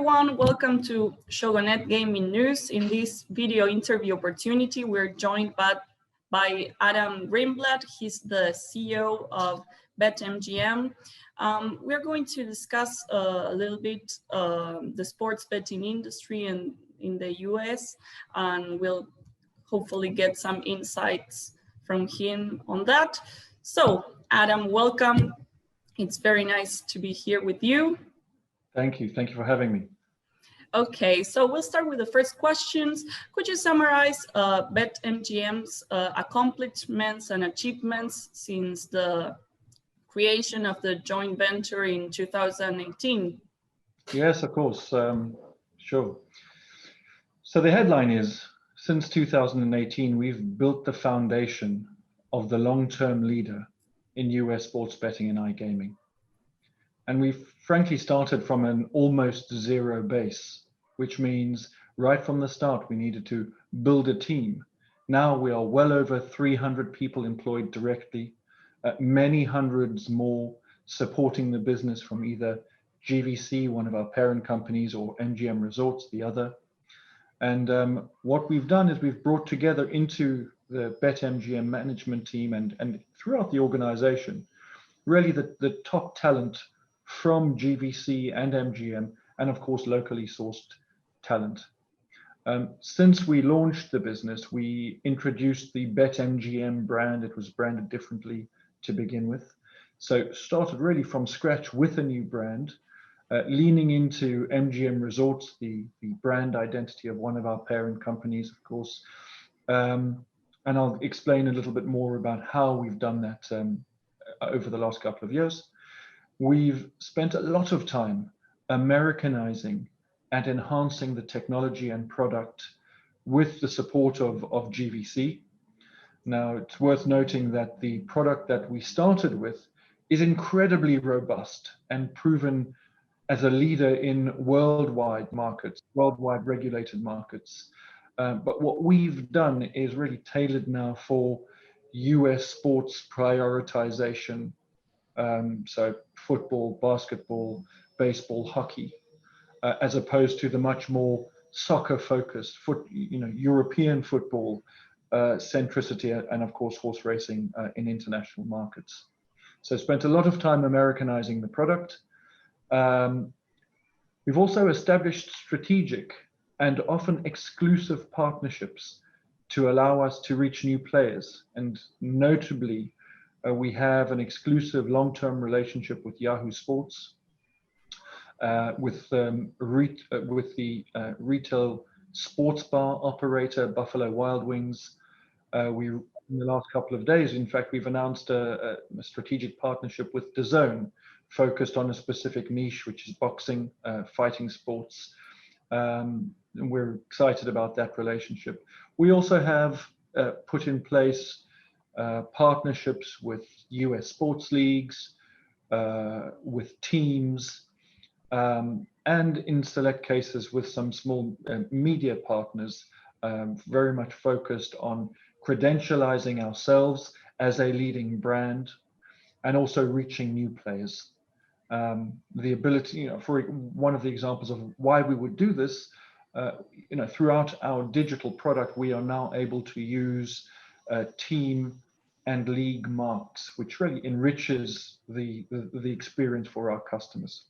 everyone, welcome to Shogunet Gaming News. In this video interview opportunity, we're joined by Adam Greenblatt. He's the CEO of BetMGM. We're going to discuss a little bit the sports betting industry in the US, and we'll hopefully get some insights from him on that. So, Adam, welcome. It's very nice to be here with you. Thank you. Thank you for having me. Okay, so we'll start with the first questions. Could you summarize BetMGM's accomplishments and achievements since the creation of the joint venture in 2018? Yes, of course. Sure. So the headline is, since 2018, we've built the foundation of the long-term leader in US sports betting and iGaming. And we've frankly started from an almost zero base, which means right from the start, we needed to build a team. Now we are well over 300 people employed directly, many hundreds more supporting the business from either GVC, one of our parent companies, or MGM Resorts, the other. And what we've done is we've brought together into the BetMGM management team and throughout the organization, really the top talent from GVC and MGM, and of course, locally sourced talent. Since we launched the business, we introduced the BetMGM brand. It was branded differently to begin with. So started really from scratch with a new brand, leaning into MGM Resorts, the brand identity of one of our parent companies, of course. And I'll explain a little bit more about how we've done that over the last couple of years. We've spent a lot of time Americanizing and enhancing the technology and product with the support of GVC. Now, it's worth noting that the product that we started with is incredibly robust and proven as a leader in worldwide markets, worldwide regulated markets. But what we've done is really tailored now for US sports prioritization. So football, basketball, baseball, hockey, as opposed to the much more soccer-focused European football centricity, and of course horse racing in international markets. So spent a lot of time Americanizing the product. We've also established strategic and often exclusive partnerships to allow us to reach new players, and notably, we have an exclusive long-term relationship with Yahoo Sports, with the retail sports bar operator Buffalo Wild Wings. In the last couple of days, in fact, we've announced a strategic partnership with DAZN, focused on a specific niche, which is boxing, fighting sports. And we're excited about that relationship. We also have put in place partnerships with US sports leagues, with teams, and in select cases with some small media partners, very much focused on credentializing ourselves as a leading brand and also reaching new players. The ability, for one of the examples of why we would do this, throughout our digital product, we are now able to use team and league marks, which really enriches the experience for our customers.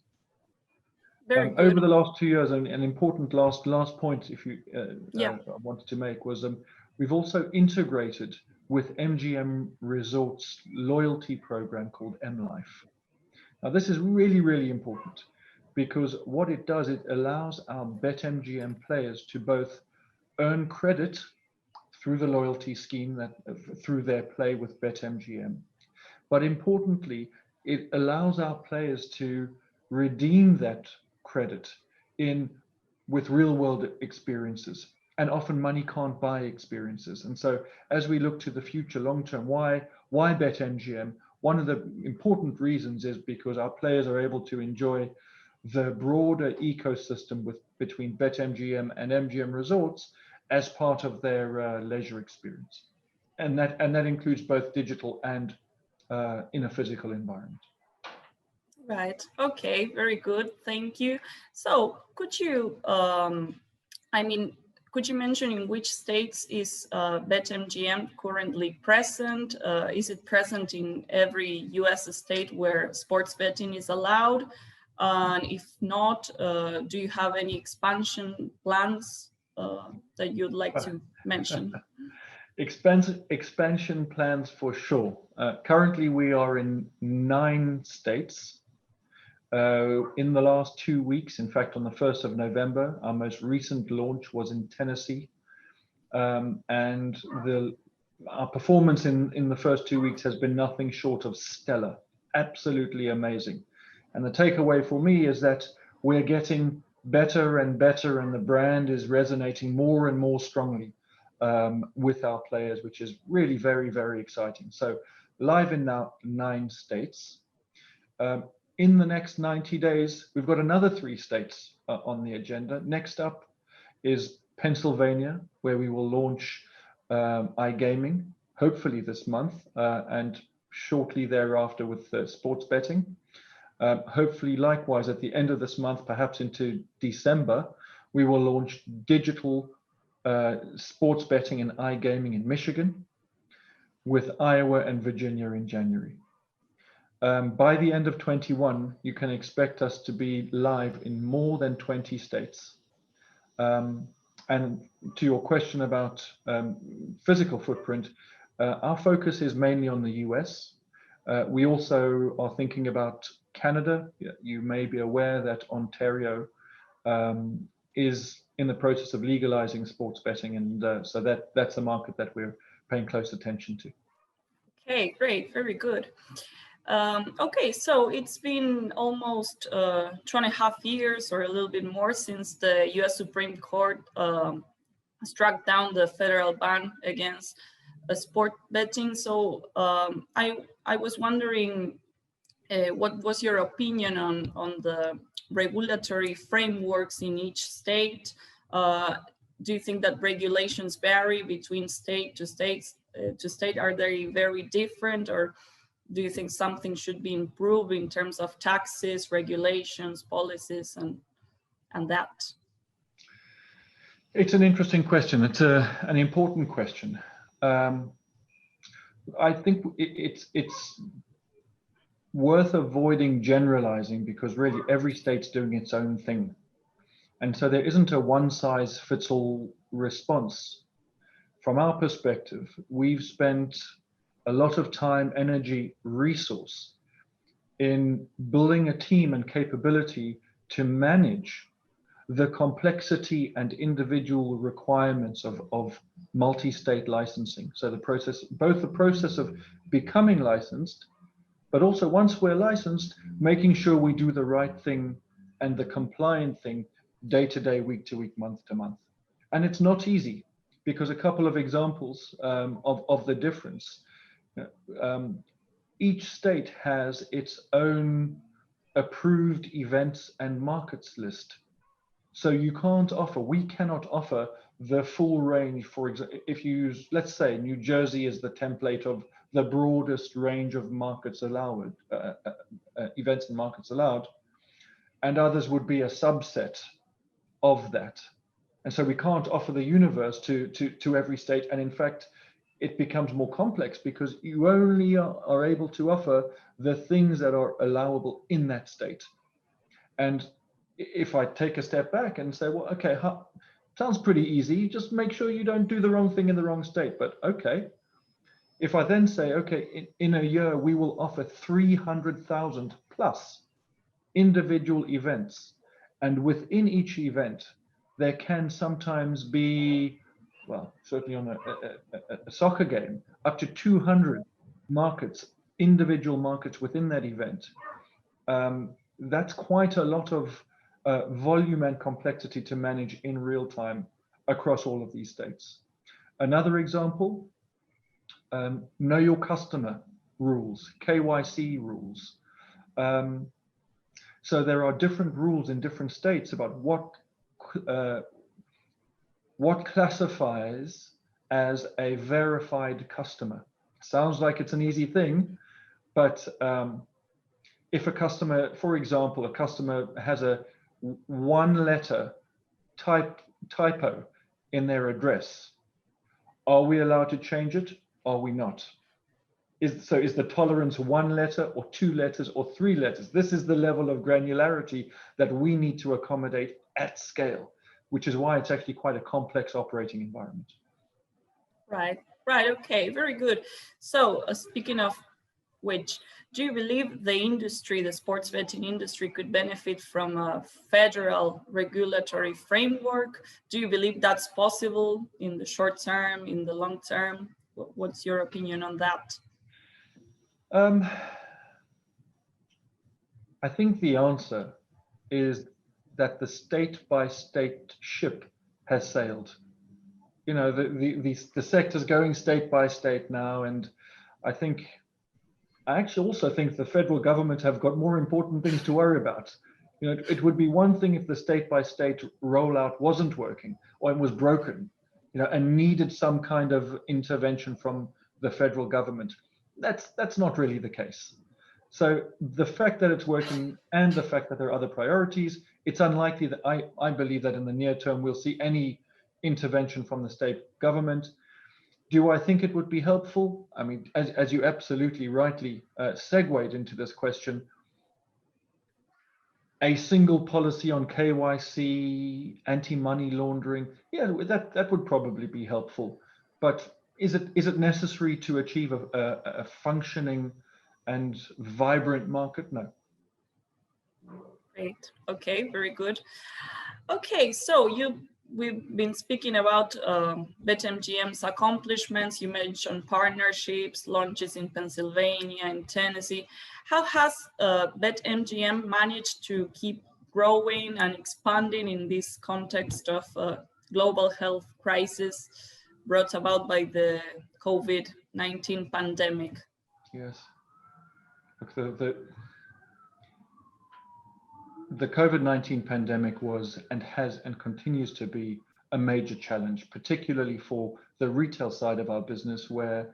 Over the last 2 years, an important last point, if you I wanted to make, was we've also integrated with MGM Resorts loyalty program called MLife. Now, this is really, really important because what it does, it allows our BetMGM players to both earn credit through the loyalty scheme, through their play with BetMGM. But importantly, it allows our players to redeem that credit with real world experiences. And often money can't buy experiences. And so as we look to the future long term, why BetMGM? One of the important reasons is because our players are able to enjoy the broader ecosystem between BetMGM and MGM Resorts as part of their leisure experience. And that includes both digital and in a physical environment. Right. Okay. Very good. Thank you. So, could you, I mean, could you mention in which states is BetMGM currently present? Is it present in every U.S. state where sports betting is allowed? And if not, do you have any expansion plans that you'd like to mention? Expansion plans for sure. Currently, we are in 9 states. In the last 2 weeks, in fact, on the 1st of November, our most recent launch was in Tennessee. And our performance in the first 2 weeks has been nothing short of stellar, absolutely amazing. And the takeaway for me is that we're getting better and better, and the brand is resonating more and more strongly with our players, which is really very, very exciting. So live in now 9 states. In the next 90 days, we've got another 3 states on the agenda. Next up is Pennsylvania, where we will launch iGaming, hopefully this month, and shortly thereafter with sports betting. Hopefully, likewise, at the end of this month, perhaps into December, we will launch digital sports betting and iGaming in Michigan, with Iowa and Virginia in January. By the end of 21, you can expect us to be live in more than 20 states. And to your question about physical footprint, our focus is mainly on the US. We also are thinking about Canada. You may be aware that Ontario is in the process of legalizing sports betting, and so that's a market that we're paying close attention to. Okay, great, very good. Okay, so it's been almost 2.5 years or a little bit more since the US Supreme Court struck down the federal ban against sport betting. So I was wondering, what was your opinion on the regulatory frameworks in each state? Do you think that regulations vary between state to state? Are they very different, or do you think something should be improved in terms of taxes, regulations, policies, and that? It's an interesting question. It's an important question. I think it's worth avoiding generalizing, because really every state's doing its own thing. And so there isn't a one-size-fits-all response. From our perspective, we've spent a lot of time, energy, resource in building a team and capability to manage the complexity and individual requirements of multi-state licensing. So the process, both the process of becoming licensed, but also once we're licensed, making sure we do the right thing and the compliant thing day to day, week to week, month to month. And it's not easy, because a couple of examples of the difference. Each state has its own approved events and markets list. So you can't offer, we cannot offer the full range. For example, if you use, let's say New Jersey is the template of the broadest range of markets allowed, events and markets allowed, and others would be a subset of that. And so we can't offer the universe to every state. And in fact, it becomes more complex, because you only are able to offer the things that are allowable in that state. And if I take a step back and say, well, okay, sounds pretty easy, just make sure you don't do the wrong thing in the wrong state. But okay, if I then say, okay, in a year, we will offer 300,000 plus individual events, and within each event, there can sometimes be, well, certainly on a soccer game, up to 200 markets, individual markets within that event. That's quite a lot of volume and complexity to manage in real time across all of these states. Another example, know your customer rules, KYC rules. So there are different rules in different states about what classifies as a verified customer. Sounds like it's an easy thing, but if a customer, for example, a customer has a one letter typo in their address, are we allowed to change it? Are we not? Is the tolerance one letter or two letters or three letters? This is the level of granularity that we need to accommodate at scale, which is why it's actually quite a complex operating environment. Right, okay, very good. So speaking of which, do you believe the industry, the sports betting industry, could benefit from a federal regulatory framework? Do you believe that's possible in the short term, in the long term? What's your opinion on that? I think the answer is that the state-by-state ship has sailed. You know, the sector's going state by state now, and I actually also think the federal government have got more important things to worry about. You know, it would be one thing if the state-by-state rollout wasn't working or it was broken, you know, and needed some kind of intervention from the federal government. That's not really the case. So the fact that it's working and the fact that there are other priorities, it's unlikely that I believe that in the near term we'll see any intervention from the state government. Do I think it would be helpful? I mean, as you absolutely rightly segued into this question, a single policy on KYC, anti-money laundering, yeah, that would probably be helpful. But is it necessary to achieve a functioning and vibrant market? No. Great. Okay, very good. Okay, so we've been speaking about BetMGM's accomplishments. You mentioned partnerships, launches in Pennsylvania and Tennessee. How has BetMGM managed to keep growing and expanding in this context of global health crisis brought about by the COVID-19 pandemic? Yes. The COVID-19 pandemic was and has and continues to be a major challenge, particularly for the retail side of our business, where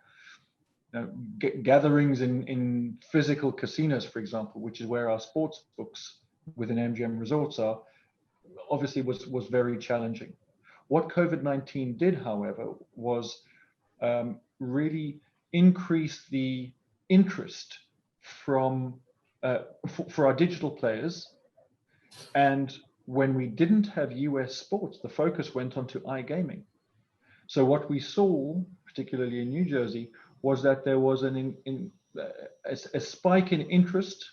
gatherings in physical casinos, for example, which is where our sports books within MGM Resorts are, obviously was very challenging. What COVID-19 did, however, was really increase the interest from for our digital players. And when we didn't have US sports, the focus went on to iGaming. So what we saw, particularly in New Jersey, was that there was a spike in interest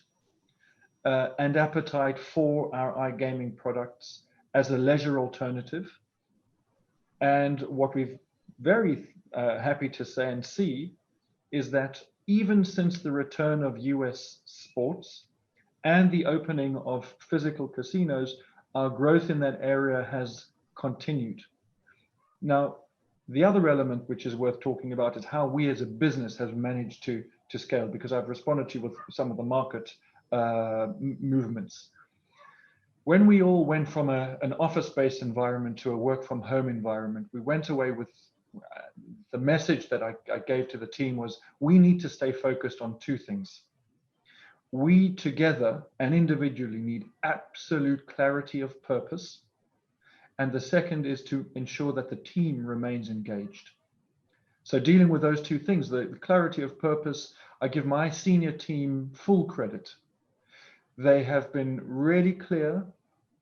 and appetite for our iGaming products as a leisure alternative. And what we're very happy to say and see is that even since the return of US sports and the opening of physical casinos, our growth in that area has continued. Now, the other element which is worth talking about is how we as a business have managed to scale, because I've responded to you with some of the market movements. When we all went from an office-based environment to a work-from-home environment, we went away with the message that I gave to the team was, we need to stay focused on two things. We together and individually need absolute clarity of purpose. And the second is to ensure that the team remains engaged. So dealing with those two things, the clarity of purpose, I give my senior team full credit. They have been really clear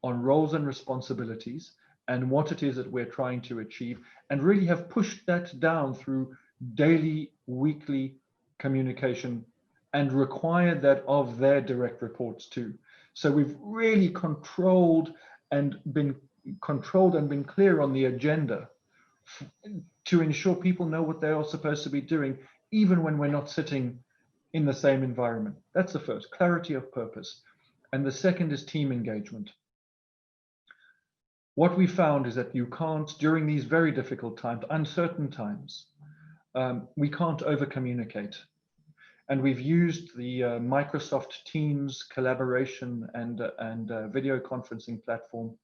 on roles and responsibilities and what it is that we're trying to achieve, and really have pushed that down through daily, weekly communication and required that of their direct reports too. So we've really controlled and been clear on the agenda to ensure people know what they are supposed to be doing, even when we're not sitting in the same environment. That's the first, clarity of purpose. And the second is team engagement. What we found is that you can't, during these very difficult times, uncertain times, we can't over communicate. And we've used the Microsoft Teams collaboration and video conferencing platform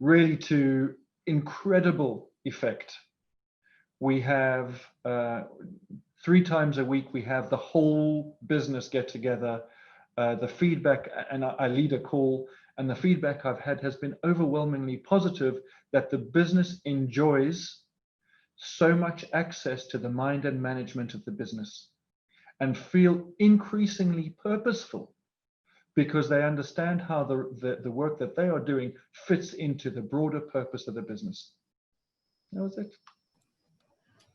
really to incredible effect. We have 3 times a week, we have the whole business get together the feedback, and I lead a call, and the feedback I've had has been overwhelmingly positive, that the business enjoys so much access to the mind and management of the business and feel increasingly purposeful because they understand how the work that they are doing fits into the broader purpose of the business. That was it.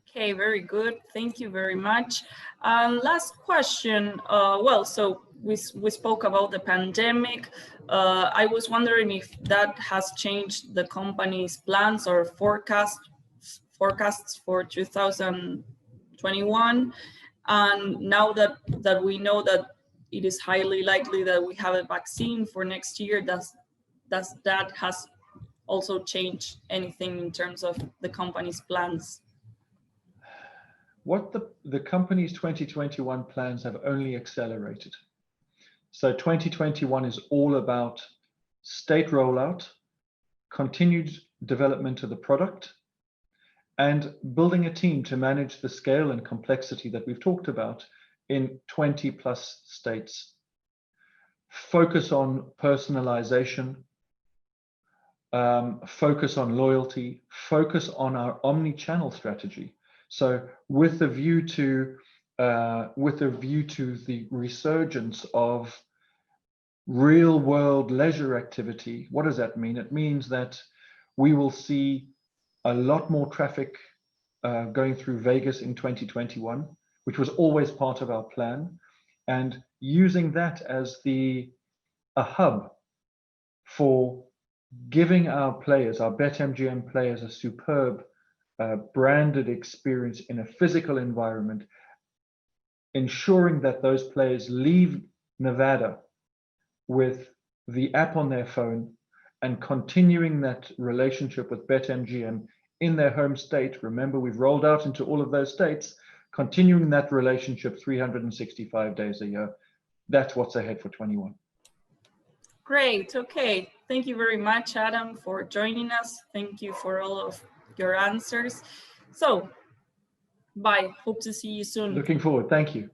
Okay, very good. Thank you very much. Last question. So we spoke about the pandemic. I was wondering if that has changed the company's plans or forecasts for 2021. And now that we know that it is highly likely that we have a vaccine for next year, does that has also changed anything in terms of the company's plans? What the company's 2021 plans have only accelerated. So 2021 is all about state rollout, continued development of the product, and building a team to manage the scale and complexity that we've talked about in 20 plus states. Focus on personalization, focus on loyalty, focus on our omni-channel strategy. So with a view to the resurgence of real world leisure activity, what does that mean? It means that we will see a lot more traffic going through Vegas in 2021, which was always part of our plan, and using that as a hub for giving our players, our BetMGM players, a superb branded experience in a physical environment, ensuring that those players leave Nevada with the app on their phone and continuing that relationship with BetMGM in their home state. Remember, we've rolled out into all of those states, continuing that relationship 365 days a year. That's what's ahead for 21. Great. Okay. Thank you very much, Adam, for joining us. Thank you for all of your answers. So, bye. Hope to see you soon. Looking forward. Thank you.